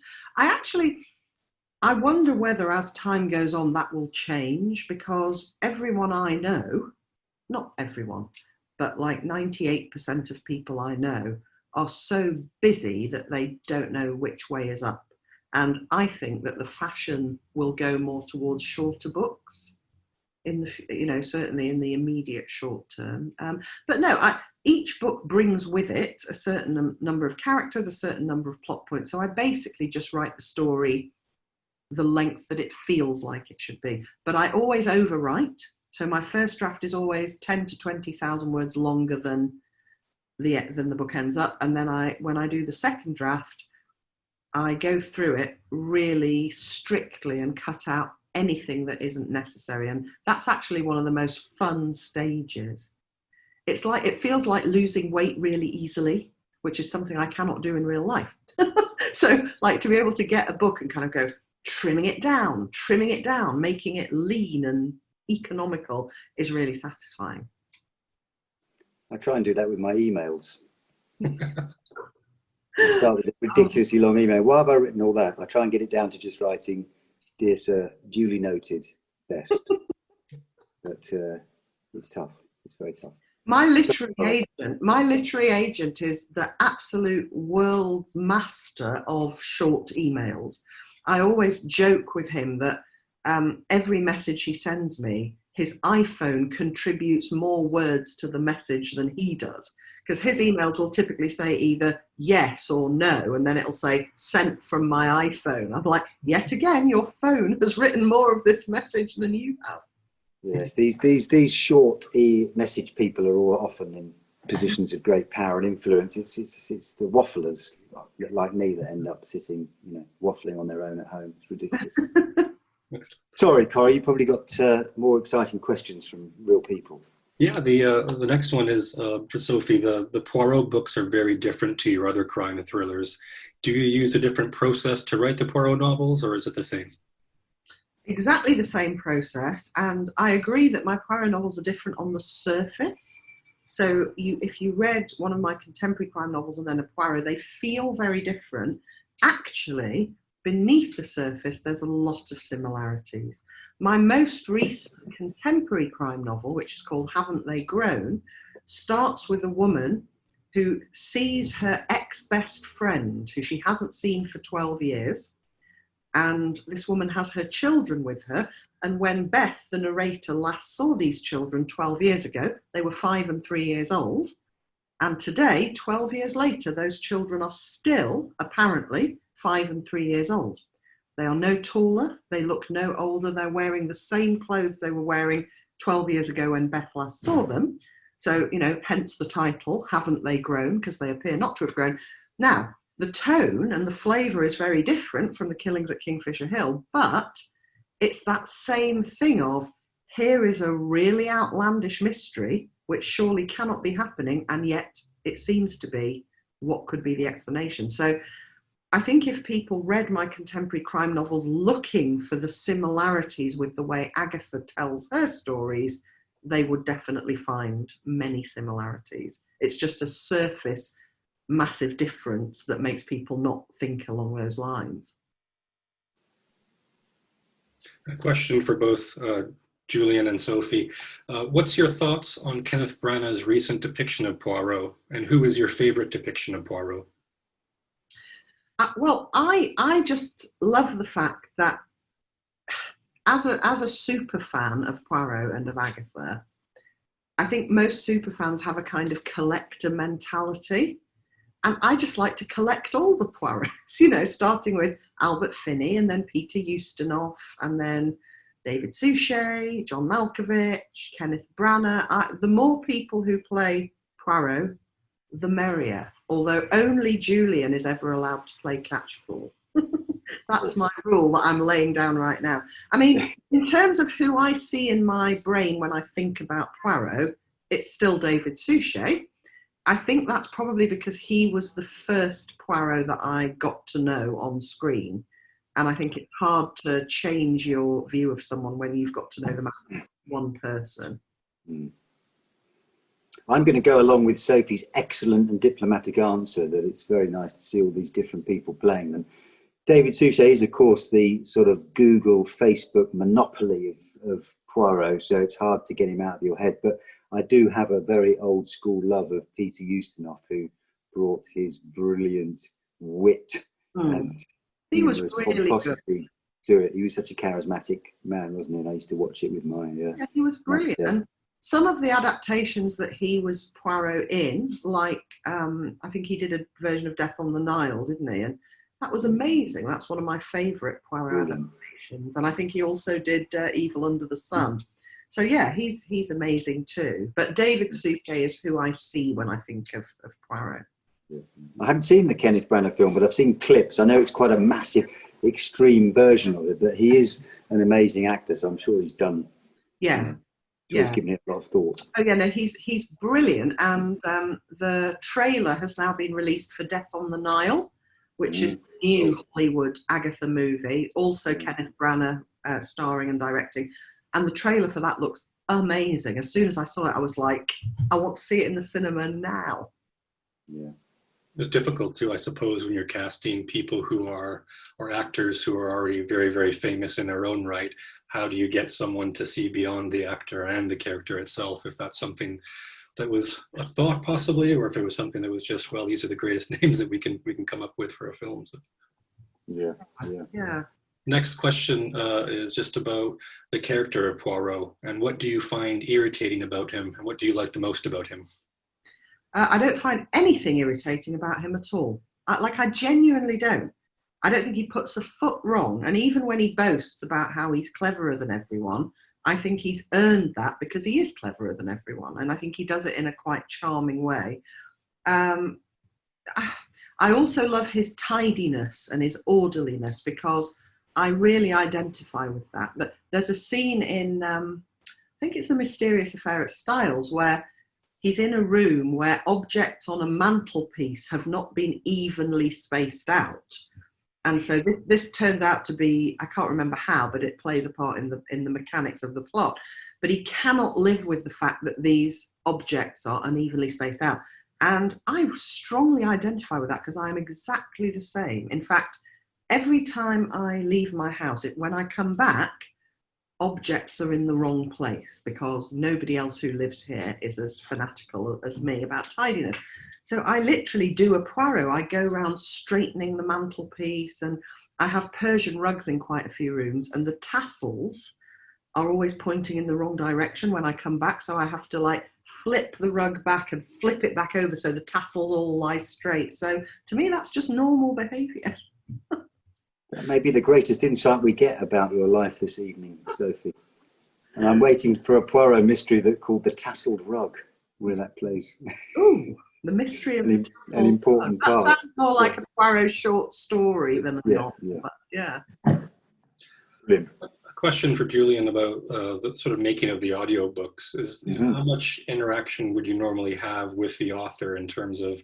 I wonder whether as time goes on that will change, because everyone I know, not everyone, but like 98% of people I know are so busy that they don't know which way is up. And I think that the fashion will go more towards shorter books in the, certainly in the immediate short term. But no, each book brings with it a certain number of characters, a certain number of plot points. So I basically just write the story the length that it feels like it should be. But I always overwrite. So my first draft is always 10 to 20,000 words longer than the book ends up. And then when I do the second draft, I go through it really strictly and cut out anything that isn't necessary. And that's actually one of the most fun stages. It feels like losing weight really easily, which is something I cannot do in real life. So like to be able to get a book and kind of go trimming it down, making it lean and economical is really satisfying. I try and do that with my emails. I start with a ridiculously long email. Why have I written all that? I try and get it down to just writing, "Dear Sir, duly noted, best." But it's tough. It's very tough. My literary agent is the absolute world's master of short emails. I always joke with him that every message he sends me, his iPhone contributes more words to the message than he does. Because his emails will typically say either yes or no, and then it'll say sent from my iPhone. I'm like, yet again, your phone has written more of this message than you have. Yes, these short message people are all often in positions of great power and influence. It's the wafflers like me that end up sitting, waffling on their own at home. It's ridiculous. Sorry, Corey, you probably got more exciting questions from real people. Yeah, the next one is for Sophie. The Poirot books are very different to your other crime and thrillers. Do you use a different process to write the Poirot novels, or is it the same? Exactly the same process, and I agree that my Poirot novels are different on the surface. So if you read one of my contemporary crime novels and then a Poirot, they feel very different. Actually, beneath the surface, there's a lot of similarities. My most recent contemporary crime novel, which is called Haven't They Grown, starts with a woman who sees her ex-best friend, who she hasn't seen for 12 years. And this woman has her children with her. And when Beth, the narrator, last saw these children 12 years ago, they were 5 and 3 years old. And today, 12 years later, those children are still, apparently, 5 and 3 years old. They are no taller, they look no older, they're wearing the same clothes they were wearing 12 years ago when Beth last saw them. So, hence the title, Haven't They Grown? Because they appear not to have grown. Now, the tone and the flavour is very different from the killings at Kingfisher Hill, but it's that same thing of, here is a really outlandish mystery, which surely cannot be happening, and yet it seems to be. What could be the explanation? So I think if people read my contemporary crime novels looking for the similarities with the way Agatha tells her stories, they would definitely find many similarities. It's just a surface massive difference that makes people not think along those lines. A question for both Julian and Sophie. What's your thoughts on Kenneth Branagh's recent depiction of Poirot, and who is your favorite depiction of Poirot? Well, I just love the fact that as a super fan of Poirot and of Agatha, I think most super fans have a kind of collector mentality. And I just like to collect all the Poirots, starting with Albert Finney and then Peter Ustinov and then David Suchet, John Malkovich, Kenneth Branagh. The more people who play Poirot, the merrier. Although only Julian is ever allowed to play Catchpole. That's my rule that I'm laying down right now. I mean, in terms of who I see in my brain when I think about Poirot, it's still David Suchet. I think that's probably because he was the first Poirot that I got to know on screen. And I think it's hard to change your view of someone when you've got to know them as one person. I'm going to go along with Sophie's excellent and diplomatic answer that it's very nice to see all these different people playing them. David Suchet is, of course, the sort of Google, Facebook monopoly of Poirot, so it's hard to get him out of your head. But I do have a very old school love of Peter Ustinov, who brought his brilliant wit and he was really good. To it. He was such a charismatic man, wasn't he? And I used to watch it with my... yeah, he was brilliant. And some of the adaptations that he was Poirot in, like I think he did a version of Death on the Nile, didn't he? And that was amazing. That's one of my favourite Poirot adaptations. And I think he also did Evil Under the Sun. So yeah, he's amazing too. But David Suchet is who I see when I think of Poirot. I haven't seen the Kenneth Branagh film, but I've seen clips. I know it's quite a massive, extreme version of it, but he is an amazing actor, so I'm sure he's done. Yeah. He's given it a lot of thought. Oh yeah, no, he's brilliant. And the trailer has now been released for Death on the Nile, which is a new Hollywood Agatha movie. Also Kenneth Branagh starring and directing. And the trailer for that looks amazing. As soon as I saw it, I was like, I want to see it in the cinema now. Yeah. It's difficult too, I suppose, when you're casting people who are, or actors who are already very, very famous in their own right. How do you get someone to see beyond the actor and the character itself? If that's something that was a thought possibly, or if it was something that was just, well, these are the greatest names that we can come up with for a film. So. Yeah. Next question is just about the character of Poirot, and what do you find irritating about him, and what do you like the most about him? I don't find anything irritating about him at all. I genuinely don't. I don't think he puts a foot wrong. And even when he boasts about how he's cleverer than everyone, I think he's earned that because he is cleverer than everyone. And I think he does it in a quite charming way. I also love his tidiness and his orderliness because I really identify with that. But there's a scene in, I think it's The Mysterious Affair at Styles, where he's in a room where objects on a mantelpiece have not been evenly spaced out. And so this turns out to be, I can't remember how, but it plays a part in the mechanics of the plot. But he cannot live with the fact that these objects are unevenly spaced out. And I strongly identify with that because I am exactly the same. In fact, every time I leave my house, when I come back, objects are in the wrong place because nobody else who lives here is as fanatical as me about tidiness. So I literally do a Poirot. I go around straightening the mantelpiece, and I have Persian rugs in quite a few rooms, and the tassels are always pointing in the wrong direction when I come back. So I have to like flip the rug back and flip it back over so the tassels all lie straight. So to me, that's just normal behaviour. That may be the greatest insight we get about your life this evening, Sophie. And I'm waiting for a Poirot mystery called The Tasseled Rug, where that plays. Ooh, the mystery of an important part. That sounds more like a Poirot short story than a novel. Yeah. But yeah. Brilliant. A question for Julian about the sort of making of the audiobooks is how much interaction would you normally have with the author in terms of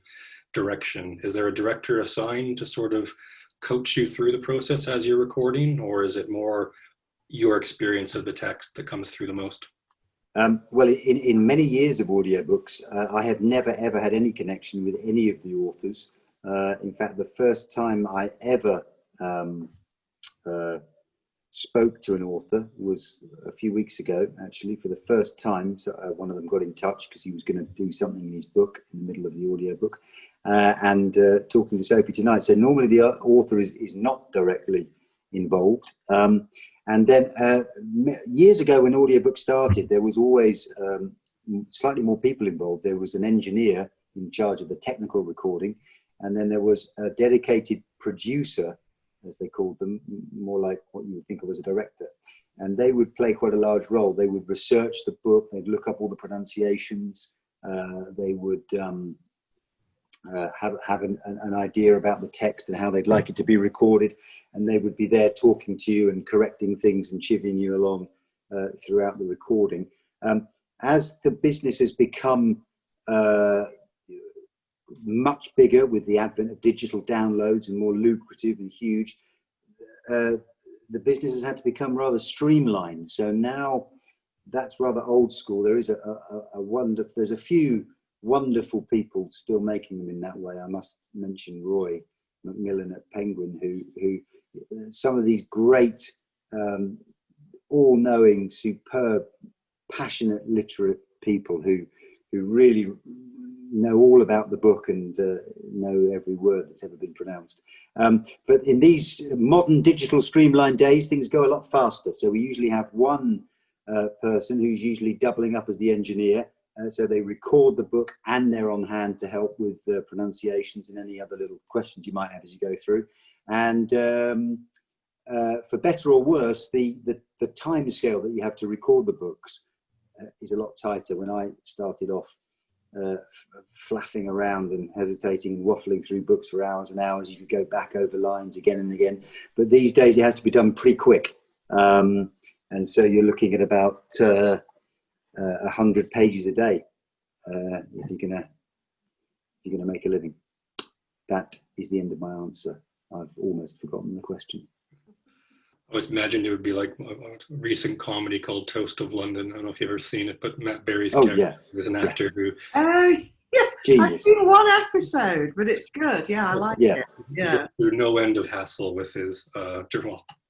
direction? Is there a director assigned to sort of coach you through the process as you're recording, or is it more your experience of the text that comes through the most? Well, in many years of audiobooks, I have never ever had any connection with any of the authors. In fact, the first time I ever spoke to an author was a few weeks ago, actually, for the first time. So one of them got in touch because he was going to do something in his book in the middle of the audiobook. And talking to Sophie tonight. So normally the author is not directly involved. And then years ago when audiobooks started, there was always slightly more people involved. There was an engineer in charge of the technical recording. And then there was a dedicated producer, as they called them, more like what you would think of as a director. And they would play quite a large role. They would research the book. They'd look up all the pronunciations. They would have an idea about the text and how they'd like it to be recorded, and they would be there talking to you and correcting things and chivying you along throughout the recording. As the business has become much bigger with the advent of digital downloads and more lucrative and huge, the business has had to become rather streamlined. So now that's rather old school. There is there's a few wonderful people still making them in that way. I must mention Roy Macmillan at Penguin, who some of these great, all-knowing, superb, passionate, literate people who really know all about the book and know every word that's ever been pronounced. But in these modern digital streamlined days, things go a lot faster. So we usually have one person who's usually doubling up as the engineer. So they record the book and they're on hand to help with pronunciations and any other little questions you might have as you go through. And for better or worse, the time scale that you have to record the books is a lot tighter. When I started off flapping around and hesitating and waffling through books for hours and hours, you could go back over lines again and again. But these days it has to be done pretty quick. And so you're looking at about 100 pages a day if you're gonna make a living. That is the end of my answer. I've almost forgotten the question. I always imagined it would be like a recent comedy called Toast of London. I don't know if you've ever seen it, but Matt Berry's character with an actor who... Oh, yeah. Genius. I've seen one episode, but it's good. Yeah, I like it. Yeah. Through no end of hassle with his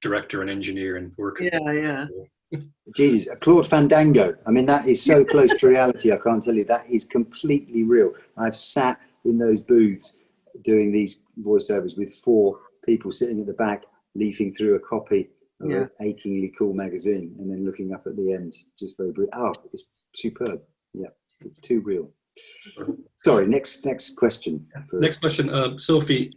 director and engineer and work. Yeah. Jesus, Claude Fandango. I mean, that is so close to reality. I can't tell you. That is completely real. I've sat in those booths doing these voiceovers with 4 people sitting at the back, leafing through a copy of an achingly cool magazine and then looking up at the end, just very brief. Oh, it's superb. Yeah, it's too real. Sorry, next question. Next question, Sophie.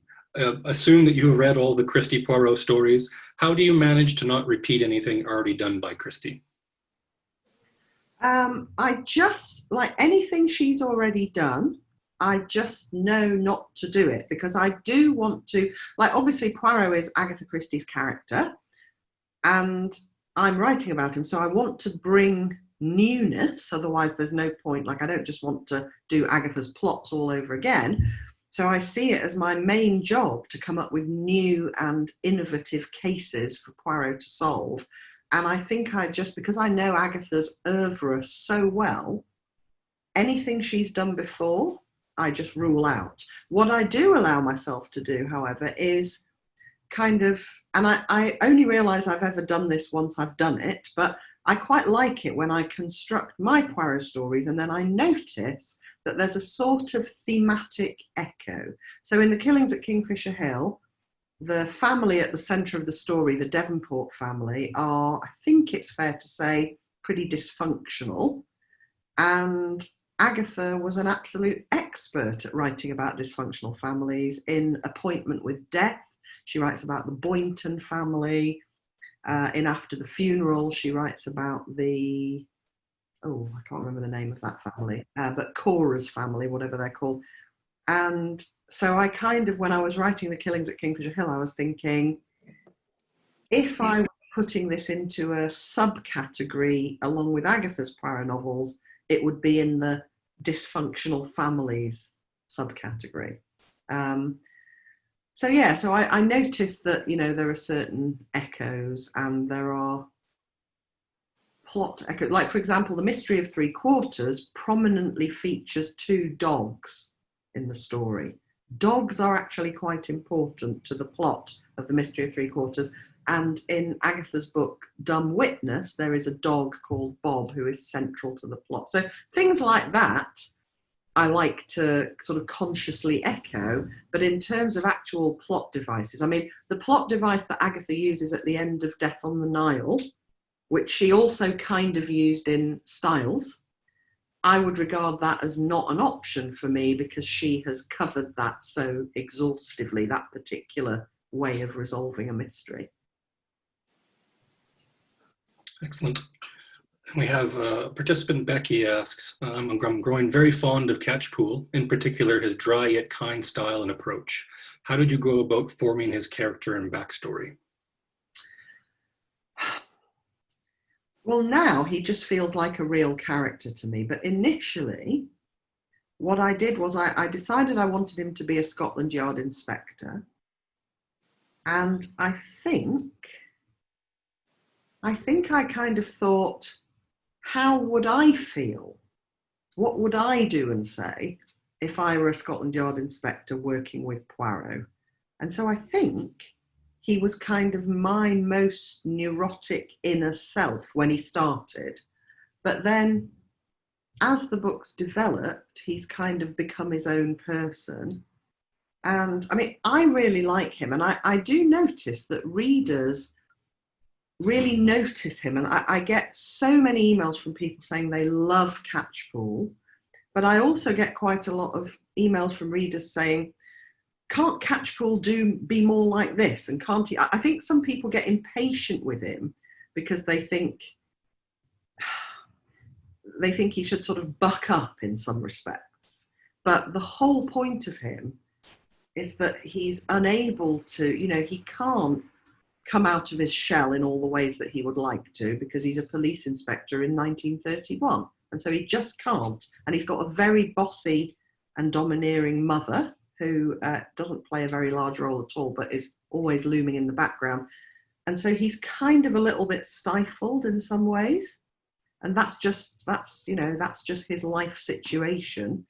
Assume that you've read all the Christie Poirot stories. How do you manage to not repeat anything already done by Christie? I just, like anything she's already done, I just know not to do it because I do want to, like obviously Poirot is Agatha Christie's character and I'm writing about him. So I want to bring newness, otherwise there's no point. Like I don't just want to do Agatha's plots all over again. So I see it as my main job to come up with new and innovative cases for Poirot to solve. And I think because I know Agatha's oeuvre so well, anything she's done before, I just rule out. What I do allow myself to do, however, is kind of, and I only realise I've ever done this once I've done it, but I quite like it when I construct my Poirot stories and then I notice that there's a sort of thematic echo. So in The Killings at Kingfisher Hill, the family at the centre of the story, the Devonport family, are, I think it's fair to say, pretty dysfunctional. And Agatha was an absolute expert at writing about dysfunctional families. In Appointment with Death, she writes about the Boynton family. In After the Funeral, she writes about the, oh, I can't remember the name of that family, but Cora's family, whatever they're called. And so I kind of, when I was writing The Killings at Kingfisher Hill, I was thinking, if I were putting this into a subcategory along with Agatha's Poirot novels, it would be in the dysfunctional families subcategory. So yeah, so I noticed that, you know, there are certain echoes and there are plot echoes. Like, for example, The Mystery of Three Quarters prominently features two dogs in the story. Dogs are actually quite important to the plot of The Mystery of Three Quarters. And in Agatha's book, Dumb Witness, there is a dog called Bob who is central to the plot. So things like that, I like to sort of consciously echo, but in terms of actual plot devices, I mean, the plot device that Agatha uses at the end of Death on the Nile, which she also kind of used in Styles, I would regard that as not an option for me because she has covered that so exhaustively, that particular way of resolving a mystery. Excellent. We have participant Becky asks, I'm growing very fond of Catchpool, in particular his dry yet kind style and approach. How did you go about forming his character and backstory? Well, now he just feels like a real character to me. But initially, what I did was I decided I wanted him to be a Scotland Yard inspector. And I think I kind of thought, how would I feel? What would I do and say if I were a Scotland Yard inspector working with Poirot? And so I think he was kind of my most neurotic inner self when he started. But then as the book's developed, he's kind of become his own person. And I mean, I really like him. And I do notice that readers really notice him. And I get so many emails from people saying they love Catchpool, but I also get quite a lot of emails from readers saying, can't Catchpool be more like this? And can't he? I think some people get impatient with him because they think he should sort of buck up in some respects. But the whole point of him is that he's unable to, you know, he can't come out of his shell in all the ways that he would like to because he's a police inspector in 1931. And so he just can't. And he's got a very bossy and domineering mother who doesn't play a very large role at all, but is always looming in the background. And so he's kind of a little bit stifled in some ways. And that's just his life situation.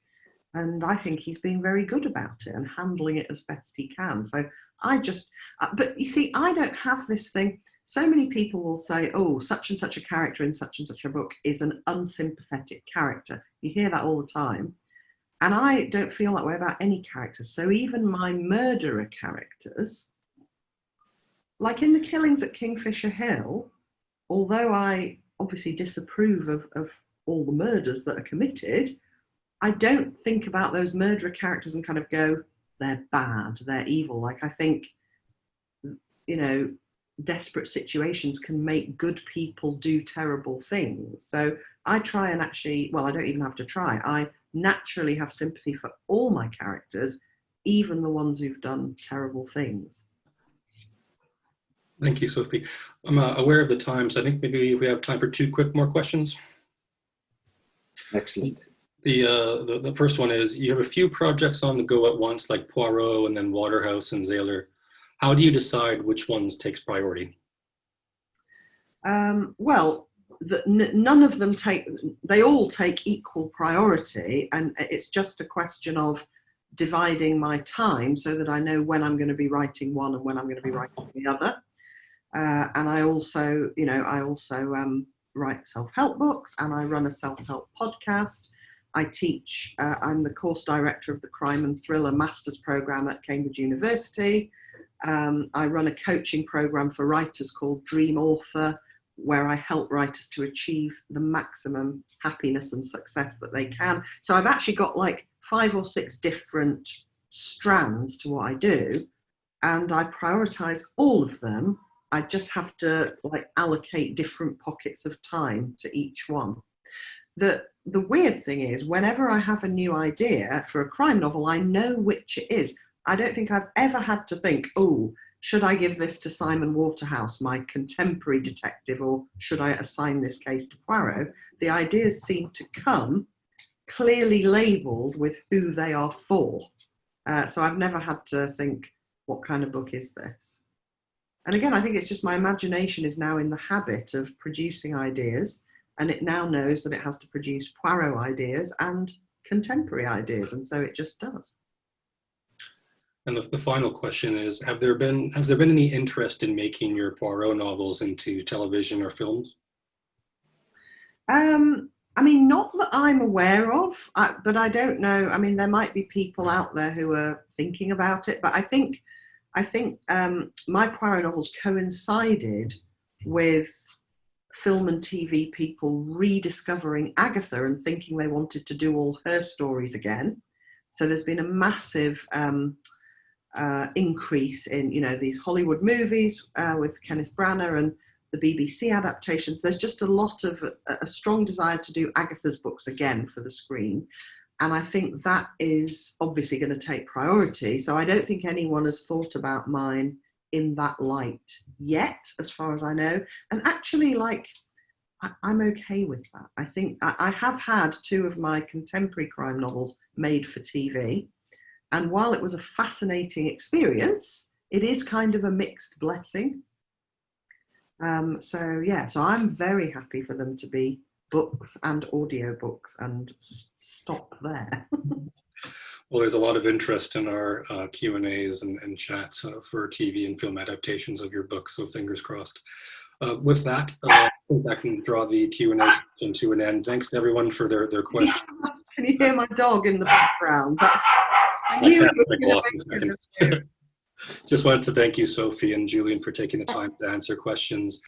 And I think he's being very good about it and handling it as best he can. So but you see, I don't have this thing. So many people will say, oh, such and such a character in such and such a book is an unsympathetic character. You hear that all the time. And I don't feel that way about any characters. So even my murderer characters, like in The Killings at Kingfisher Hill, although I obviously disapprove of all the murders that are committed, I don't think about those murderer characters and kind of go, they're bad, they're evil. Like, I think, you know, desperate situations can make good people do terrible things. So I try and actually, well, I don't even have to try. I naturally have sympathy for all my characters, even the ones who've done terrible things. Thank you, Sophie. I'm aware of the time, so I think maybe we have time for two more questions. Excellent. The first one is, you have a few projects on the go at once, like Poirot and then Waterhouse and Zayler. How do you decide which ones takes priority? Well, none of them they all take equal priority, and it's just a question of dividing my time so that I know when I'm going to be writing one and when I'm going to be writing the other. And I also, write self-help books, and I run a self-help podcast. I teach, I'm the course director of the Crime and Thriller Master's Programme at Cambridge University. I run a coaching programme for writers called Dream Author, where I help writers to achieve the maximum happiness and success that they can. So I've actually got like 5 or 6 different strands to what I do, and I prioritise all of them. I just have to like allocate different pockets of time to each one. The weird thing is, whenever I have a new idea for a crime novel, I know which it is. I don't think I've ever had to think, oh, should I give this to Simon Waterhouse, my contemporary detective, or should I assign this case to Poirot? The ideas seem to come clearly labelled with who they are for. So I've never had to think, what kind of book is this? And again, I think it's just my imagination is now in the habit of producing ideas, and it now knows that it has to produce Poirot ideas and contemporary ideas, and so it just does. And the final question is, has there been any interest in making your Poirot novels into television or films? I mean, not that I'm aware of, but I don't know. I mean, there might be people out there who are thinking about it, but I think my Poirot novels coincided with film and TV people rediscovering Agatha and thinking they wanted to do all her stories again. So there's been a massive increase in, these Hollywood movies with Kenneth Branagh and the BBC adaptations. There's just a lot of a strong desire to do Agatha's books again for the screen. And I think that is obviously going to take priority. So I don't think anyone has thought about mine in that light yet, as far as I know. And actually, I'm okay with that. I think I have had 2 of my contemporary crime novels made for TV. And while it was a fascinating experience, it is kind of a mixed blessing. So I'm very happy for them to be books and audiobooks, and stop there. Well, there's a lot of interest in our Q&As and chats for TV and film adaptations of your books, so fingers crossed. With that, I think I can draw the Q&A session to an end. Thanks to everyone for their questions. Can you hear my dog in the background? I knew it was going to make Just wanted to thank you, Sophie and Julian, for taking the time to answer questions.